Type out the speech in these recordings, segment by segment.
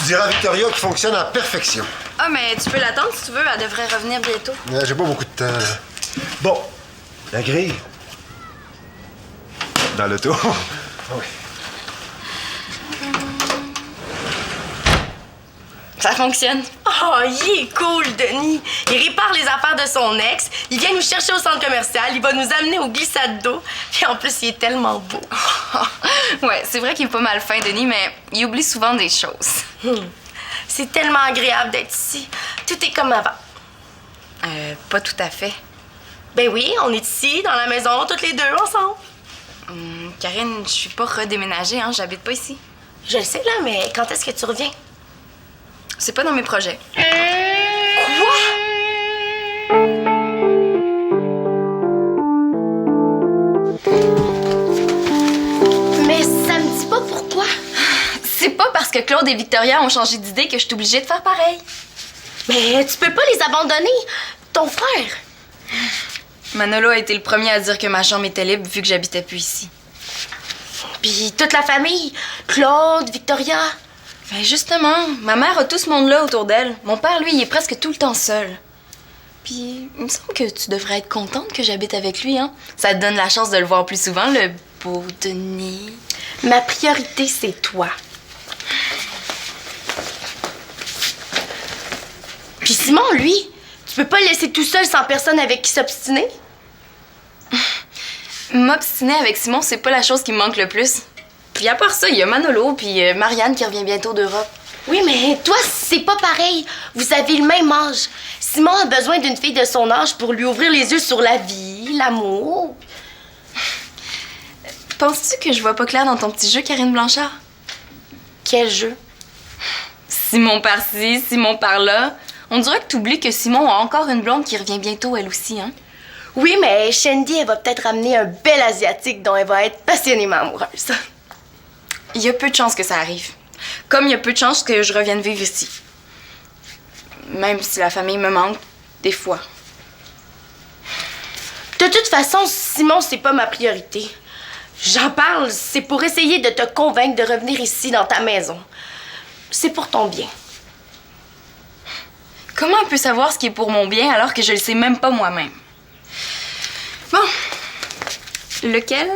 diras à Victoria qu'il fonctionne à perfection. Ah, mais tu peux l'attendre si tu veux, elle devrait revenir bientôt. J'ai pas beaucoup de temps, là. Bon, la grille. Dans l'auto. Oui. Ça fonctionne. Oh, il est cool, Denis. Il répare les affaires de son ex. Il vient nous chercher au centre commercial. Il va nous amener au glissade d'eau. Puis en plus, il est tellement beau. Ouais, c'est vrai qu'il est pas mal fin, Denis, mais il oublie souvent des choses. C'est tellement agréable d'être ici. Tout est comme avant. Pas tout à fait. Ben oui, on est ici, dans la maison, toutes les deux, ensemble. Karine, je suis pas redéménagée, hein, j'habite pas ici. Je le sais, là, mais quand est-ce que tu reviens? C'est pas dans mes projets. Quoi? Mais ça me dit pas pourquoi. C'est pas parce que Claude et Victoria ont changé d'idée que je suis obligée de faire pareil. Mais tu peux pas les abandonner. Ton frère. Manolo a été le premier à dire que ma chambre était libre vu que j'habitais plus ici. Puis toute la famille. Claude, Victoria. Ben justement, ma mère a tout ce monde-là autour d'elle. Mon père, lui, il est presque tout le temps seul. Puis, il me semble que tu devrais être contente que j'habite avec lui, hein? Ça te donne la chance de le voir plus souvent, le beau Denis. Ma priorité, c'est toi. Puis Simon, lui, tu peux pas le laisser tout seul sans personne avec qui s'obstiner? M'obstiner avec Simon, c'est pas la chose qui me manque le plus. Puis à part ça, il y a Manolo puis Marianne qui revient bientôt d'Europe. Oui, mais toi, c'est pas pareil. Vous avez le même âge. Simon a besoin d'une fille de son âge pour lui ouvrir les yeux sur la vie, l'amour. Penses-tu que je vois pas clair dans ton petit jeu, Karine Blanchard? Quel jeu? Simon par-ci, Simon par-là. On dirait que t'oublies que Simon a encore une blonde qui revient bientôt, elle aussi, hein? Oui, mais Shandy, elle va peut-être ramener un bel Asiatique dont elle va être passionnément amoureuse. Il y a peu de chances que ça arrive. Comme il y a peu de chances que je revienne vivre ici. Même si la famille me manque, des fois. De toute façon, Simon, c'est pas ma priorité. J'en parle, c'est pour essayer de te convaincre de revenir ici, dans ta maison. C'est pour ton bien. Comment on peut savoir ce qui est pour mon bien alors que je le sais même pas moi-même? Bon. Lequel?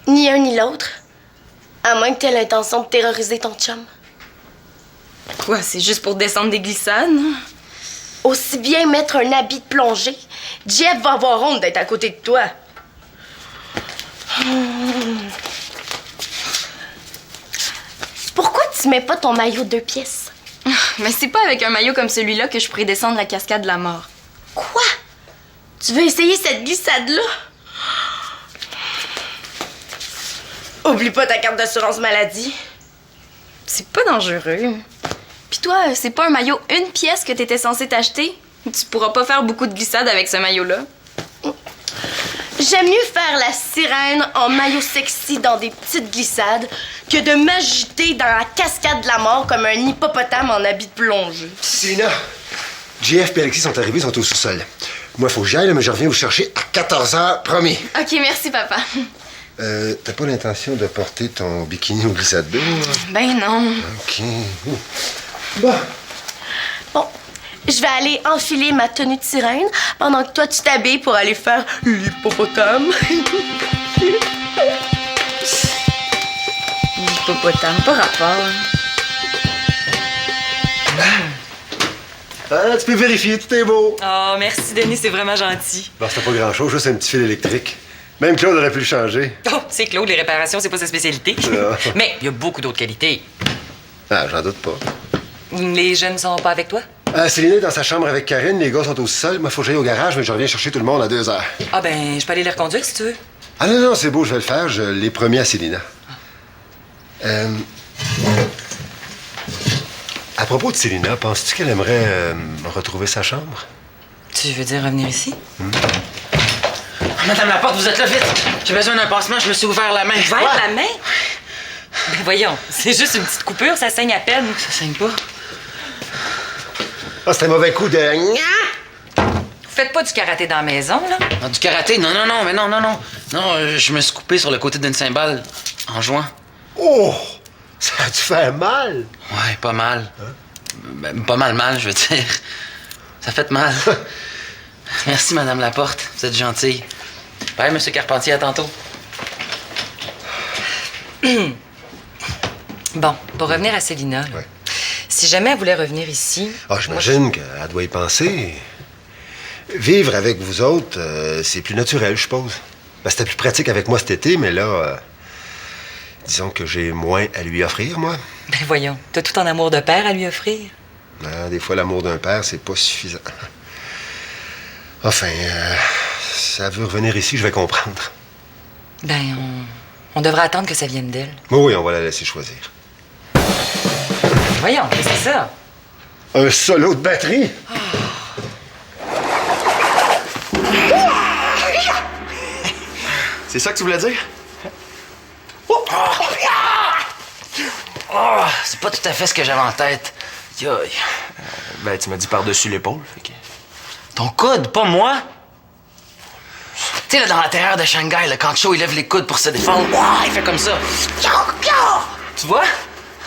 Ni un ni l'autre. À moins que t'aies l'intention de terroriser ton chum. Quoi, c'est juste pour descendre des glissades? Aussi bien mettre un habit de plongée. Jeff va avoir honte d'être à côté de toi. Pourquoi tu mets pas ton maillot 2 pièces? Mais c'est pas avec un maillot comme celui-là que je pourrais descendre la cascade de la mort. Quoi? Tu veux essayer cette glissade-là? Oublie pas ta carte d'assurance maladie. C'est pas dangereux. Puis toi, c'est pas un maillot 1 pièce que t'étais censé t'acheter? Tu pourras pas faire beaucoup de glissades avec ce maillot-là. J'aime mieux faire la sirène en maillot sexy dans des petites glissades que de m'agiter dans la cascade de la mort comme un hippopotame en habit de plongée. Célina, JF et Alexis sont arrivés, ils sont au sous-sol. Moi, faut que j'y aille, là, mais je reviens vous chercher à 14h, promis. OK, merci, papa. T'as pas l'intention de porter ton bikini au glissade d'eau? Ben non. OK. Bon. Bon, je vais aller enfiler ma tenue de sirène pendant que toi, tu t'habilles pour aller faire l'hippopotame. L'hippopotame, pas rapport. Ah, tu peux vérifier, tout est beau. Oh, merci, Denis, c'est vraiment gentil. Bon, c'était pas grand-chose, juste un petit fil électrique. Même Claude aurait pu le changer. Oh, c'est Claude, les réparations, c'est pas sa spécialité. Ah. Mais il y a beaucoup d'autres qualités. Ah, j'en doute pas. Les jeunes sont pas avec toi? Céline est dans sa chambre avec Karine, les gars sont au sol. Moi, faut que j'aille au garage, mais je reviens chercher tout le monde à 2h. Ah ben, je peux aller les reconduire si tu veux. Ah non, c'est beau, je vais le faire. Je l'ai promis à Célina. À propos de Célina, penses-tu qu'elle aimerait retrouver sa chambre? Tu veux dire revenir ici? Madame Laporte, vous êtes là, vite! J'ai besoin d'un pansement, je me suis ouvert la main. Ouvert la main? Ben voyons, c'est juste une petite coupure, ça saigne à peine. Ça saigne pas. Ah, c'est un mauvais coup de... Vous faites pas du karaté dans la maison, là? Ah, du karaté? Non, mais non. Non, je me suis coupé sur le côté d'une cymbale en jouant. Oh! Ça a dû faire mal. Ouais, pas mal. Ben, pas mal, je veux dire. Ça fait mal. Merci, Madame Laporte. Vous êtes gentille. Bye, Monsieur Carpentier, à tantôt. Bon, pour revenir à Célina, là, Ouais. si jamais elle voulait revenir ici... Ah, j'imagine qu'elle doit y penser. Vivre avec vous autres, c'est plus naturel, je suppose. Ben, c'était plus pratique avec moi cet été, mais là, disons que j'ai moins à lui offrir, moi. Ben voyons, t'as tout en amour de père à lui offrir. Des fois, l'amour d'un père, c'est pas suffisant. Enfin, si elle veut revenir ici, je vais comprendre. Ben, on devrait attendre que ça vienne d'elle. Oui, on va la laisser choisir. Voyons, qu'est-ce que c'est ça? Un solo de batterie? C'est ça que tu voulais dire? C'est pas tout à fait ce que j'avais en tête. Yoï. Ben, tu m'as dit par-dessus l'épaule, fait que... Ton coude, pas moi? Tu sais, là, dans l'intérieur de Shanghai, là, quand Cho, il lève les coudes pour se défendre, ouah, il fait comme ça. Tu vois?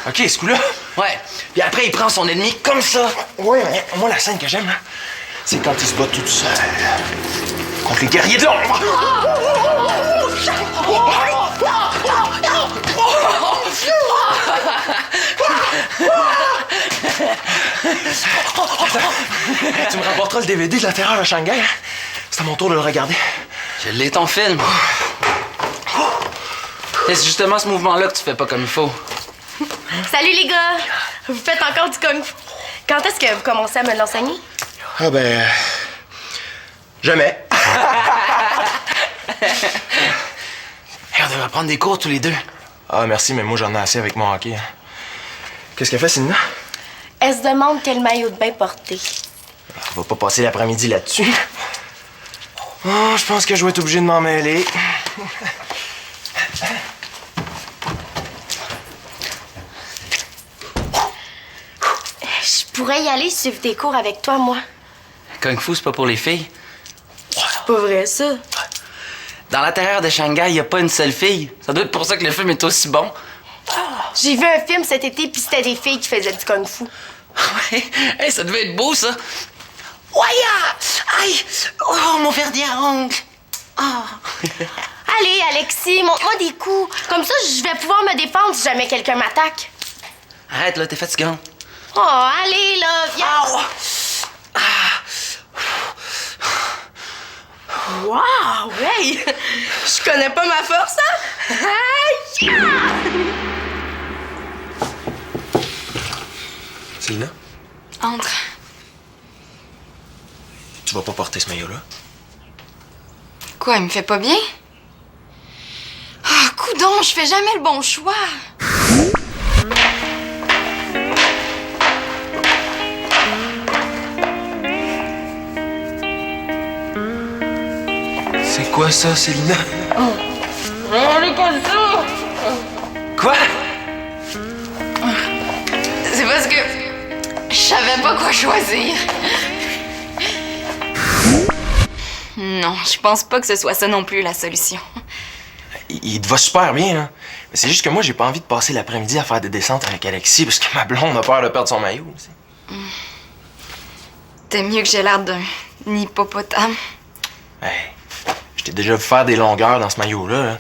OK, ce coup-là... Ouais. Puis après, il prend son ennemi comme ça. Ouais, mais moi, la scène que j'aime, là, c'est quand il se bat tout seul contre les guerriers de l'ombre. Tu me rapporteras le DVD de la terreur à Shanghai, hein? C'est à mon tour de le regarder. Je l'ai, ton film. Et c'est justement ce mouvement-là que tu fais pas comme il faut. Salut les gars! Vous faites encore du kung fu. Quand est-ce que vous commencez à me l'enseigner? Ah ben... Jamais. Hey, on devrait prendre des cours tous les deux. Ah, merci, mais moi, j'en ai assez avec mon hockey. Hein. Qu'est-ce qu'elle fait, Célina? Elle se demande quel maillot de bain porter. On va pas passer l'après-midi là-dessus. Oh, je pense que je vais être obligé de m'en mêler. Je pourrais y aller suivre des cours avec toi, moi. Kung Fu, c'est pas pour les filles. C'est pas vrai, ça. Dans l'intérieur de Shanghai, y a pas une seule fille. Ça doit être pour ça que le film est aussi bon. J'ai vu un film cet été, puis c'était des filles qui faisaient du kung fu. Ouais. Hey, ça devait être beau, ça. Ouaya! Aïe! Oh, mon vernis à ongles. Oh. Allez, Alexis, montre-moi des coups. Comme ça, je vais pouvoir me défendre si jamais quelqu'un m'attaque. Arrête, là, t'es fatigante. Oh, allez, là, viens. Wow, hey! Je connais pas ma force, hein? Aïe! Célina, Entre. tu vas pas porter ce maillot-là? Quoi, il me fait pas bien? Ah, coudonc, je fais jamais le bon choix. C'est quoi ça, Célina? Quoi? C'est parce que je savais pas quoi choisir. Non, je pense pas que ce soit ça non plus la solution. Il te va super bien, hein? Mais c'est juste que moi, j'ai pas envie de passer l'après-midi à faire des descentes avec Alexis parce que ma blonde a peur de perdre son maillot. Tu sais. T'es mieux que j'ai l'air d'un hippopotame. Hey, je t'ai déjà vu faire des longueurs dans ce maillot-là. Là.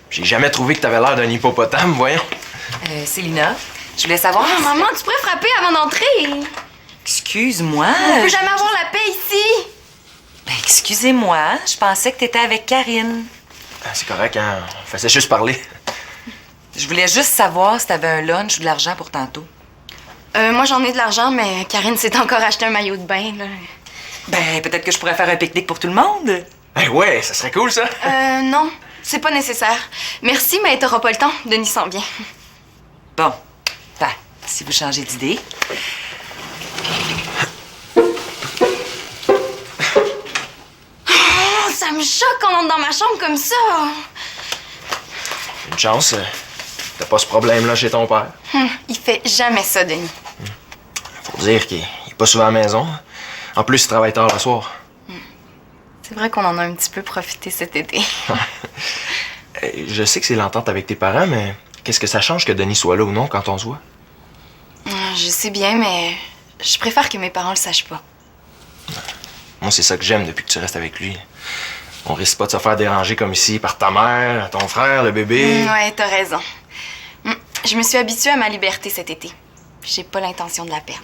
J'ai jamais trouvé que t'avais l'air d'un hippopotame, voyons. Célina, je voulais savoir... Oh, maman, tu pourrais frapper avant d'entrer. Excuse-moi. On peut jamais avoir la paix ici. Ben, excusez-moi, je pensais que t'étais avec Karine. Ah, c'est correct, hein? On faisait juste parler. Je voulais juste savoir si t'avais un lunch ou de l'argent pour tantôt. Moi, j'en ai de l'argent, mais Karine s'est encore acheté un maillot de bain, là. Ben, peut-être que je pourrais faire un pique-nique pour tout le monde. Hey, ouais, ça serait cool, ça. Non, c'est pas nécessaire. Merci, mais t'auras pas le temps. Denis s'en vient. Bon, ben, si vous changez d'idée. Oh, ça me choque qu'on entre dans ma chambre comme ça. Une chance, t'as pas ce problème-là chez ton père. Il fait jamais ça, Denis. Faut dire qu'il est pas souvent à la maison. En plus, il travaille tard le soir. C'est vrai qu'on en a un petit peu profité cet été. Je sais que c'est l'entente avec tes parents, mais Qu'est-ce que ça change que Denis soit là ou non quand on se voit? Je sais bien, mais je préfère que mes parents le sachent pas. Moi, c'est ça que j'aime depuis que tu restes avec lui. On risque pas de se faire déranger comme ici par ta mère, ton frère, le bébé. Ouais, t'as raison. Je me suis habituée à ma liberté cet été. J'ai pas l'intention de la perdre.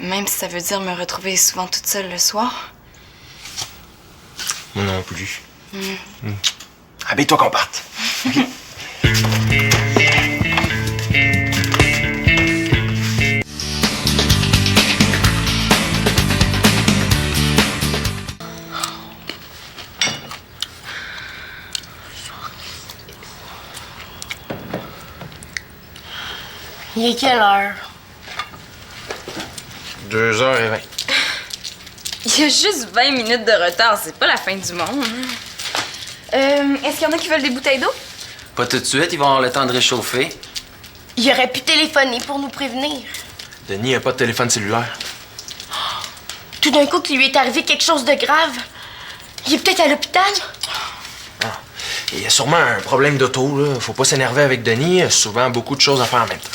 Même si ça veut dire me retrouver souvent toute seule le soir. Moi non plus. Habille-toi qu'on parte. Il est quelle heure? 2h20. Il y a juste 20 minutes de retard, c'est pas la fin du monde. Est-ce qu'il y en a qui veulent des bouteilles d'eau? Pas tout de suite, ils vont avoir le temps de réchauffer. Il aurait pu téléphoner pour nous prévenir. Denis a pas de téléphone cellulaire. Tout d'un coup, qu'il lui est arrivé quelque chose de grave. Il est peut-être à l'hôpital. Il y a sûrement un problème d'auto, là. Faut pas s'énerver avec Denis. Il a souvent beaucoup de choses à faire en même temps.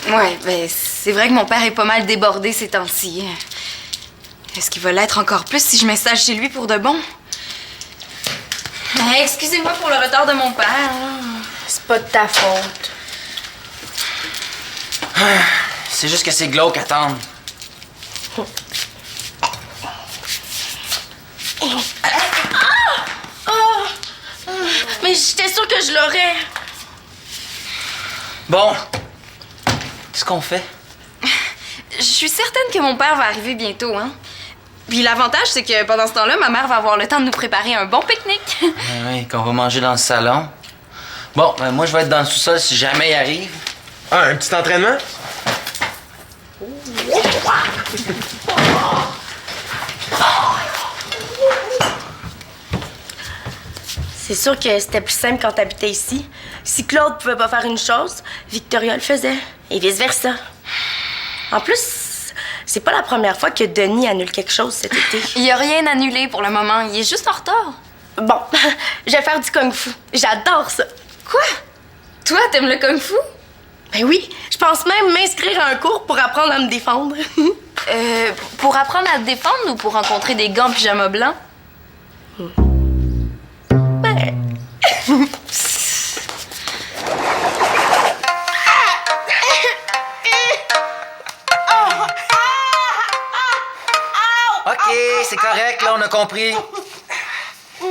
Ouais, ben c'est vrai que mon père est pas mal débordé ces temps-ci. Est-ce qu'il va l'être encore plus si je m'installe chez lui pour de bon? Excusez-moi pour le retard de mon père. C'est pas de ta faute. C'est juste que c'est glauque attendre. Mais j'étais sûre que je l'aurais. Bon. Qu'est-ce qu'on fait? Je suis certaine que mon père va arriver bientôt, hein? Puis l'avantage, c'est que pendant ce temps-là, ma mère va avoir le temps de nous préparer un bon pique-nique. Oui, qu'on va manger dans le salon. Bon, moi, je vais être dans le sous-sol si jamais il arrive. Ah, un petit entraînement? C'est sûr que c'était plus simple quand t'habitais ici. Si Claude pouvait pas faire une chose, Victoria le faisait. Et vice-versa. En plus, c'est pas la première fois que Denis annule quelque chose cet été. Il y a rien annulé pour le moment, il est juste en retard. Bon, je vais faire du kung-fu. J'adore ça. Quoi? Toi, t'aimes le kung-fu? Ben oui, je pense même m'inscrire à un cours pour apprendre à me défendre. Pour apprendre à te défendre ou pour rencontrer des gants en pyjama blanc? Ben... OK, c'est correct, là, on a compris. Vous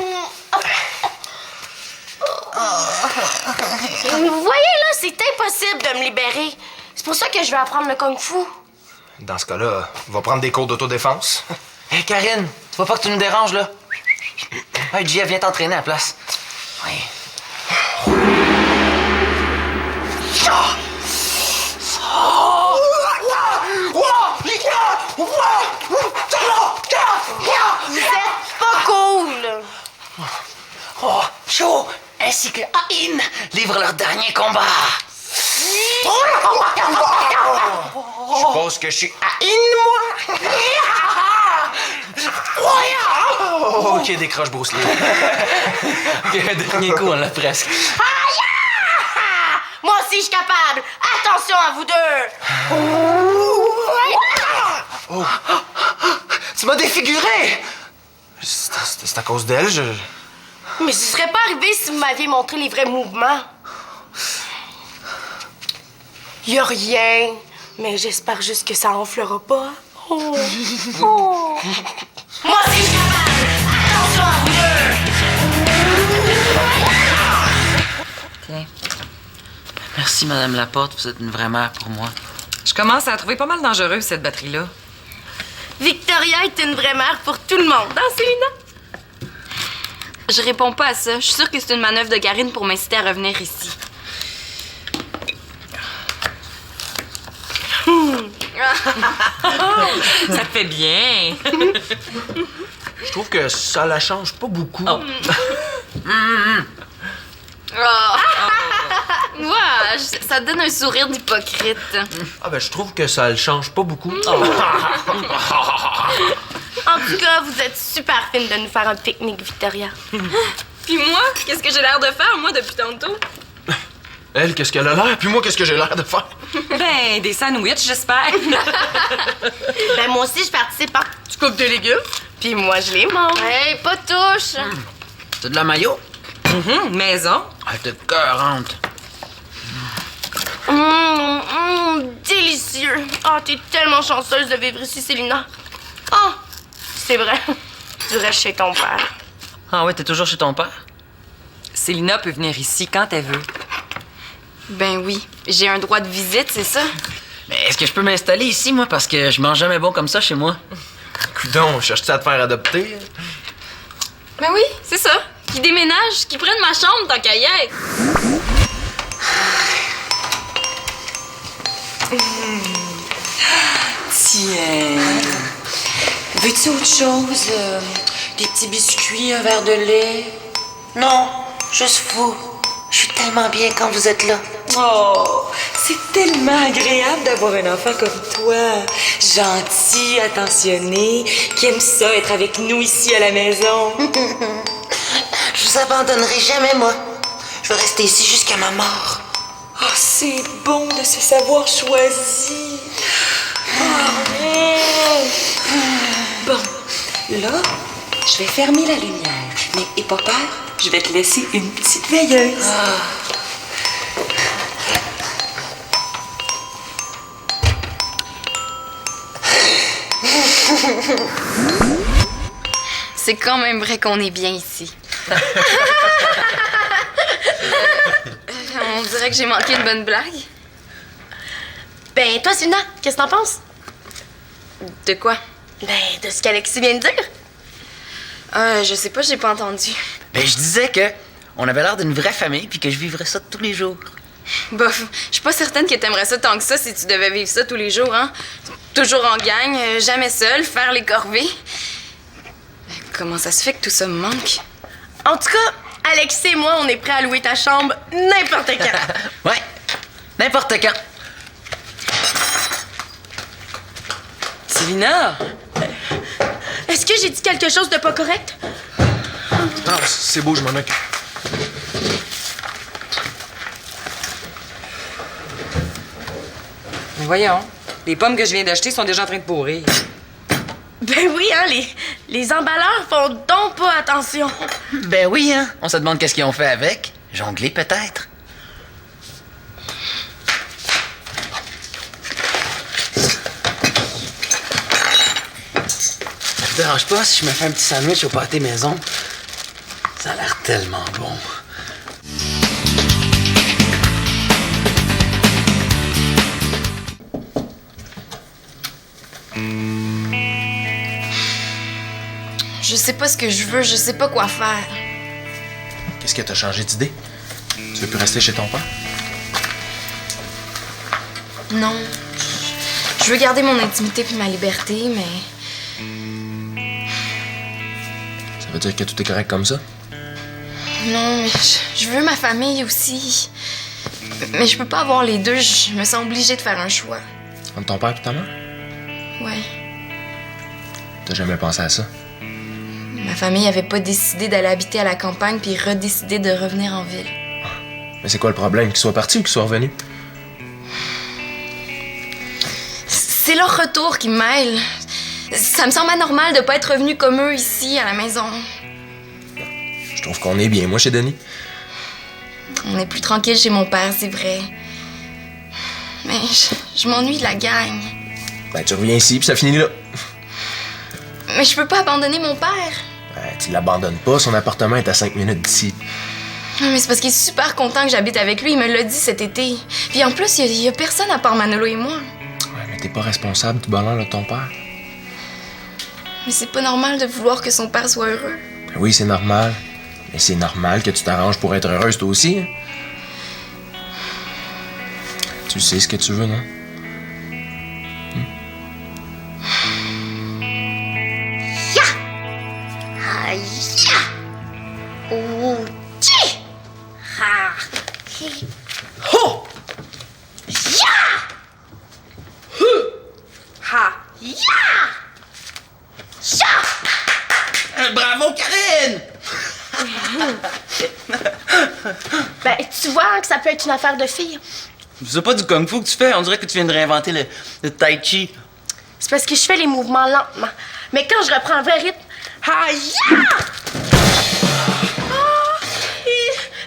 voyez, là, c'est impossible de me libérer. C'est pour ça que je vais apprendre le kung-fu. Dans ce cas-là, va prendre des cours d'autodéfense. Hé, Karine, tu vois pas que tu nous déranges, là? Hey, Gia, viens t'entraîner à la place. Oui. Vous êtes pas cool. Oh, Cho ainsi que Aïn livrent leur dernier combat. Je suppose que je suis Aïn, moi! OK, décroche, Bruce Lee. OK, dernier coup, on l'a presque. Moi aussi, je suis capable. Attention à vous deux. Oh. Tu m'as défiguré! C'est à cause d'elle, Mais ce serait pas arrivé si vous m'aviez montré les vrais mouvements. Y a rien. Mais j'espère juste que ça enflera pas. Oh. Oh. Moi aussi, je suis capable. Attention à vous deux. Tiens. Merci, Madame Laporte. Vous êtes une vraie mère pour moi. Je commence à la trouver pas mal dangereuse, cette batterie-là. Victoria est une vraie mère pour tout le monde, hein, Célina? Je réponds pas à ça. Je suis sûre que c'est une manœuvre de Karine pour m'inciter à revenir ici. Ça te fait bien. Je trouve que ça la change pas beaucoup. Oh. Ouais, ça te donne un sourire d'hypocrite. Ah ben, je trouve que ça le change pas beaucoup. En tout cas, vous êtes super fine de nous faire un pique-nique, Victoria. Puis moi, qu'est-ce que j'ai l'air de faire, moi, depuis tantôt? Elle, qu'est-ce qu'elle a l'air? Puis moi, qu'est-ce que j'ai l'air de faire? Ben, des sandwichs, j'espère. Ben, moi aussi, je participe. Hein. Tu coupes de légumes, puis moi, je les mange. Hey, pas de touche! C'est de la mayo? Maison. Elle était cœurante. Délicieux. Ah, t'es tellement chanceuse de vivre ici, Célina. Ah, c'est vrai. Tu restes chez ton père. Ah ouais, t'es toujours chez ton père? Célina peut venir ici quand elle veut. Ben oui, j'ai un droit de visite, c'est ça? Mais est-ce que je peux m'installer ici, moi? Parce que je mange jamais bon comme ça chez moi. Coudon, cherches-tu à te faire adopter? Ben oui, c'est ça. Qui déménage, qui prenne ma chambre tant qu'à y être. Tiens. Veux-tu autre chose? Des petits biscuits, un verre de lait? Non, juste vous. Je suis tellement bien quand vous êtes là. Oh, c'est tellement agréable d'avoir un enfant comme toi. Gentil, attentionné, qui aime ça être avec nous ici à la maison. Je vous abandonnerai jamais, moi. Je vais rester ici jusqu'à ma mort. Oh, c'est bon de se savoir choisi. Bon, là, je vais fermer la lumière. Mais aie pas peur, je vais te laisser une petite veilleuse. C'est quand même vrai qu'on est bien ici. On dirait que j'ai manqué une bonne blague. Ben, toi, Célina, qu'est-ce que t'en penses? De quoi? Ben, de ce qu'Alexis vient de dire. Je sais pas, j'ai pas entendu. Ben, je disais que on avait l'air d'une vraie famille puis que je vivrais ça tous les jours. Bof, je suis pas certaine que t'aimerais ça tant que ça si tu devais vivre ça tous les jours, hein? Toujours en gang, jamais seul, faire les corvées. Comment ça se fait que tout ça me manque? En tout cas, Alexis et moi, on est prêts à louer ta chambre n'importe quand. Ouais, n'importe quand. Célina! Est-ce que j'ai dit quelque chose de pas correct? Non, c'est beau, je m'en occupe. Mais voyons, les pommes que je viens d'acheter sont déjà en train de pourrir. Ben oui, hein, les emballeurs font donc pas attention. Ben oui, hein. On se demande qu'est-ce qu'ils ont fait avec. Jongler, peut-être. Ça te dérange pas si je me fais un petit sandwich au pâté maison? Ça a l'air tellement bon. Je sais pas ce que je veux, je sais pas quoi faire. Qu'est-ce que t'as changé d'idée? Tu veux plus rester chez ton père? Non. Je veux garder mon intimité puis ma liberté, mais... Ça veut dire que tout est correct comme ça? Non, mais je veux ma famille aussi. Mais je peux pas avoir les deux, je me sens obligée de faire un choix. Entre ton père et ta mère? Ouais. T'as jamais pensé à ça? Ma famille avait pas décidé d'aller habiter à la campagne puis redécidé de revenir en ville. Mais c'est quoi le problème? Qu'ils soient partis ou qu'ils soient revenus? C'est leur retour qui me mêle. Ça me semble anormal de pas être revenu comme eux ici, à la maison. Je trouve qu'on est bien, moi, chez Denis. On est plus tranquille chez mon père, c'est vrai. Mais je m'ennuie de la gang. Ben, tu reviens ici, puis ça finit là. Mais je peux pas abandonner mon père. Ben, tu l'abandonnes pas, son appartement est à 5 minutes d'ici. Mais c'est parce qu'il est super content que j'habite avec lui, il me l'a dit cet été. Puis en plus, il y a personne à part Manolo et moi. Ouais, mais t'es pas responsable du bonheur de ton père. Mais c'est pas normal de vouloir que son père soit heureux. Ben oui, c'est normal. Mais c'est normal que tu t'arranges pour être heureuse, toi aussi. Hein? Tu sais ce que tu veux, non? Aïe! Ouh! Tchi! Ha! Hi! Oh! Ya! Ha! Ya! Ya! Bravo, Karine! Ben, tu vois hein, que ça peut être une affaire de fille. C'est pas du kung-fu que tu fais. On dirait que tu viens de réinventer le tai chi. C'est parce que je fais les mouvements lentement. Mais quand je reprends un vrai rythme... Aïe!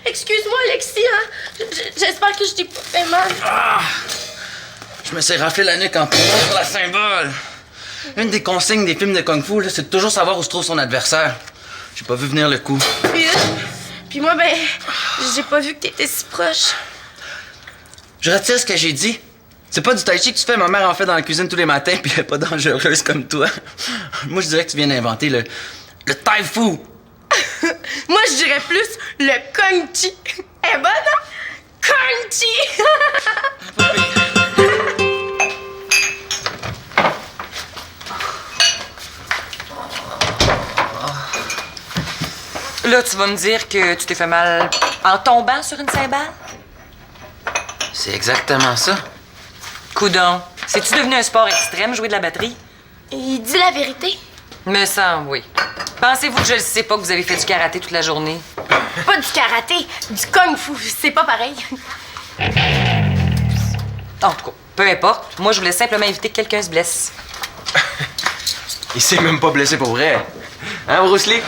Excuse-moi, Alexis, hein? J'espère que je t'ai pas fait mal. Je me suis raflé la nuque en courant sur la symbole. Une des consignes des films de kung-fu, là, c'est de toujours savoir où se trouve son adversaire. J'ai pas vu venir le coup. Puis moi, ben, j'ai pas vu que t'étais si proche. Je retire ce que j'ai dit. C'est pas du tai chi que tu fais, ma mère en fait dans la cuisine tous les matins, puis elle est pas dangereuse comme toi. Moi, je dirais que tu viens d'inventer le tai fu. Moi, je dirais plus le kung chi. Elle est bonne, hein? Kung chi! Là, tu vas me dire que tu t'es fait mal en tombant sur une cymbale? C'est exactement ça. Coudon, c'est-tu devenu un sport extrême, jouer de la batterie? Il dit la vérité. Me semble, oui. Pensez-vous que je ne sais pas que vous avez fait du karaté toute la journée? Pas du karaté, du kung fu. C'est pas pareil. En tout cas, peu importe. Moi, je voulais simplement éviter que quelqu'un se blesse. Il s'est même pas blessé pour vrai. Hein, Bruce Lee?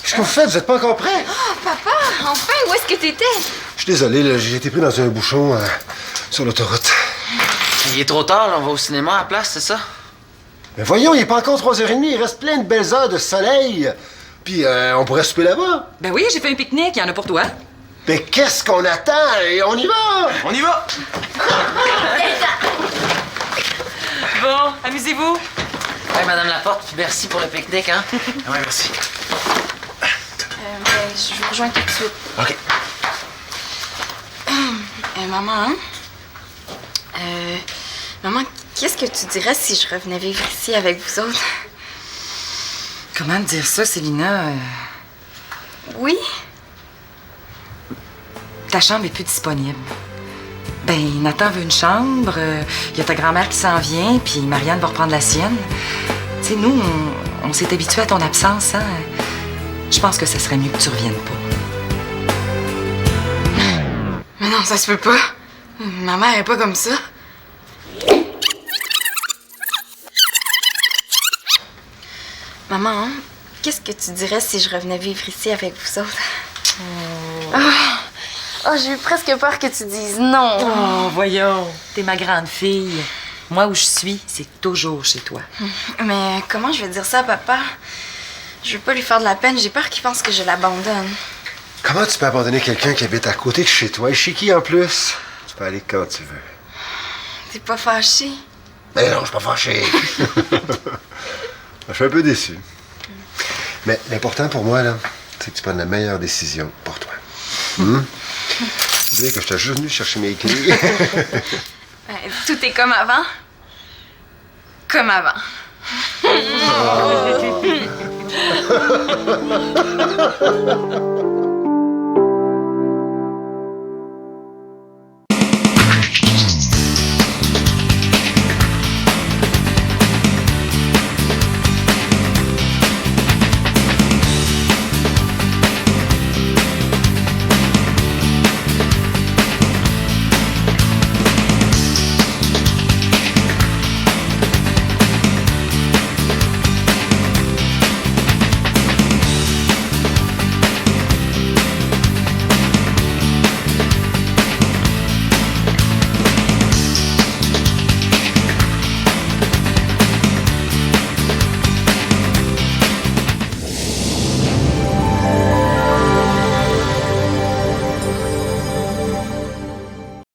Qu'est-ce que vous faites? Vous êtes pas encore prêts? Oh, papa, enfin, où est-ce que t'étais? Je suis désolé, là, j'ai été pris dans un bouchon sur l'autoroute. Il est trop tard, là, on va au cinéma à la place, c'est ça? Mais voyons, il est pas encore 3h30, il reste plein de belles heures de soleil. Puis on pourrait souper là-bas. Ben oui, j'ai fait un pique-nique, il y en a pour toi. Mais qu'est-ce qu'on attend? Et on y va! On y va! Bon, amusez-vous. Ouais, Madame Laporte, puis merci pour le pique-nique, hein? Ouais, merci. Je vous rejoins tout de suite. OK. Maman, hein? Maman, qu'est-ce que tu dirais si je revenais vivre ici avec vous autres? Comment te dire ça, Célina? Oui? Ta chambre est plus disponible. Ben, Nathan veut une chambre, il y a ta grand-mère qui s'en vient, puis Marianne va reprendre la sienne. Tu sais, nous, on s'est habitués à ton absence, hein? Je pense que ça serait mieux que tu reviennes pas. Mais non, ça se peut pas. Ma mère est pas comme ça. Maman, hein? Qu'est-ce que tu dirais si je revenais vivre ici avec vous autres? Oh, j'ai eu presque peur que tu dises non. Oh, voyons, t'es ma grande fille. Moi, où je suis, c'est toujours chez toi. Mais comment je vais dire ça à papa? Je veux pas lui faire de la peine, j'ai peur qu'il pense que je l'abandonne. Comment tu peux abandonner quelqu'un qui habite à côté de chez toi? Et chez qui en plus? Tu peux aller quand tu veux. T'es pas fâché? Mais non, je suis pas fâché. Je suis un peu déçu. Mais l'important pour moi, là, c'est que tu prennes la meilleure décision pour toi. Dis que je t'ai juste venu chercher mes clés. Tout est comme avant. Comme avant. Oh.